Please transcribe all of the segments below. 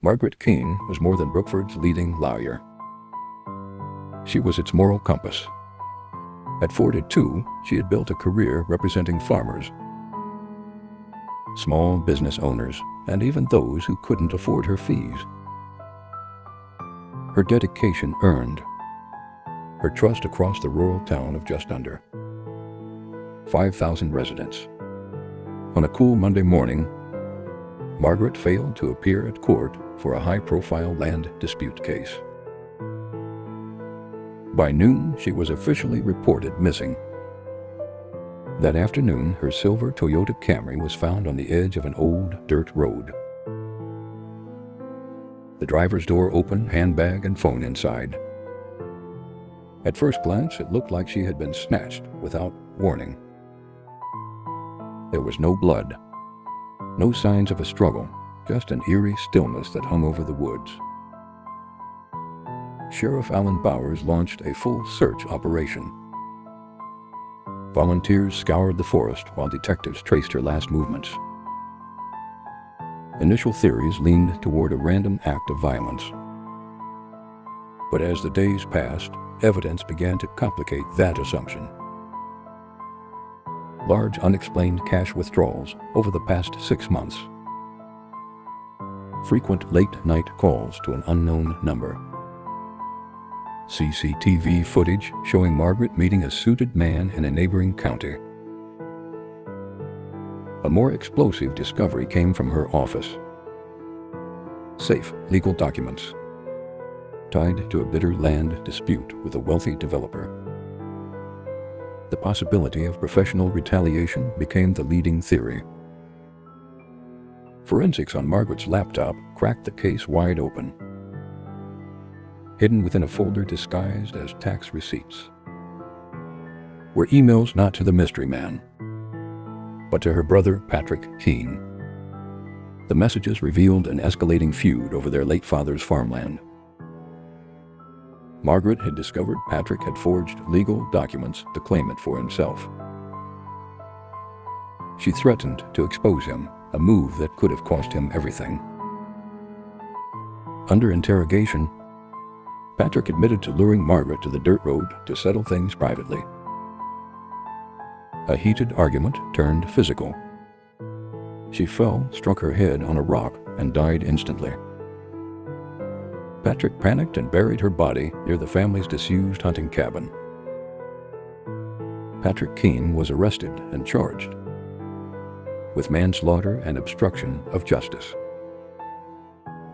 Margaret Keene was more than Brookford's leading lawyer. She was its moral compass. At 42, she had built a career representing farmers, small business owners, and even those who couldn't afford her fees. Her dedication earned her trust across the rural town of just under 5,000 residents. On a cool Monday morning, Margaret failed to appear at court for a high-profile land dispute case. By noon, she was officially reported missing. That afternoon, her silver Toyota Camry was found on the edge of an old dirt road. The driver's door open, handbag and phone inside. At first glance, it looked like she had been snatched without warning. There was no blood, no signs of a struggle, just an eerie stillness that hung over the woods. Sheriff Alan Bowers launched a full search operation. Volunteers scoured the forest while detectives traced her last movements. Initial theories leaned toward a random act of violence. But as the days passed, evidence began to complicate that assumption. Large unexplained cash withdrawals over the past 6 months. Frequent late-night calls to an unknown number. CCTV footage showing Margaret meeting a suited man in a neighboring county. A more explosive discovery came from her office. Safe legal documents tied to a bitter land dispute with a wealthy developer. The possibility of professional retaliation became the leading theory. Forensics on Margaret's laptop cracked the case wide open. Hidden within a folder disguised as tax receipts were emails not to the mystery man, but to her brother Patrick Keene. The messages revealed an escalating feud over their late father's farmland. Margaret had discovered Patrick had forged legal documents to claim it for himself. She threatened to expose him, a move that could have cost him everything. Under interrogation, Patrick admitted to luring Margaret to the dirt road to settle things privately. A heated argument turned physical. She fell, struck her head on a rock, and died instantly. Patrick panicked and buried her body near the family's disused hunting cabin. Patrick Keene was arrested and charged with manslaughter and obstruction of justice.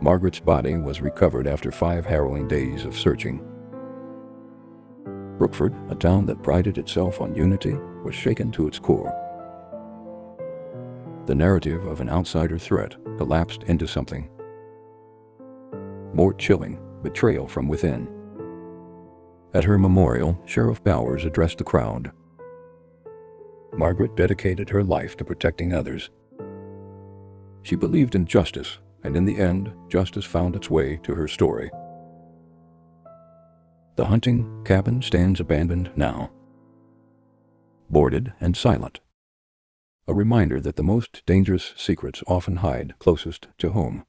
Margaret's body was recovered after 5 harrowing days of searching. Brookford, a town that prided itself on unity, was shaken to its core. The narrative of an outsider threat collapsed into something more chilling: betrayal from within. At her memorial, Sheriff Bowers addressed the crowd. Margaret dedicated her life to protecting others. She believed in justice, and in the end, justice found its way to her story. The hunting cabin stands abandoned now, boarded and silent. A reminder that the most dangerous secrets often hide closest to home.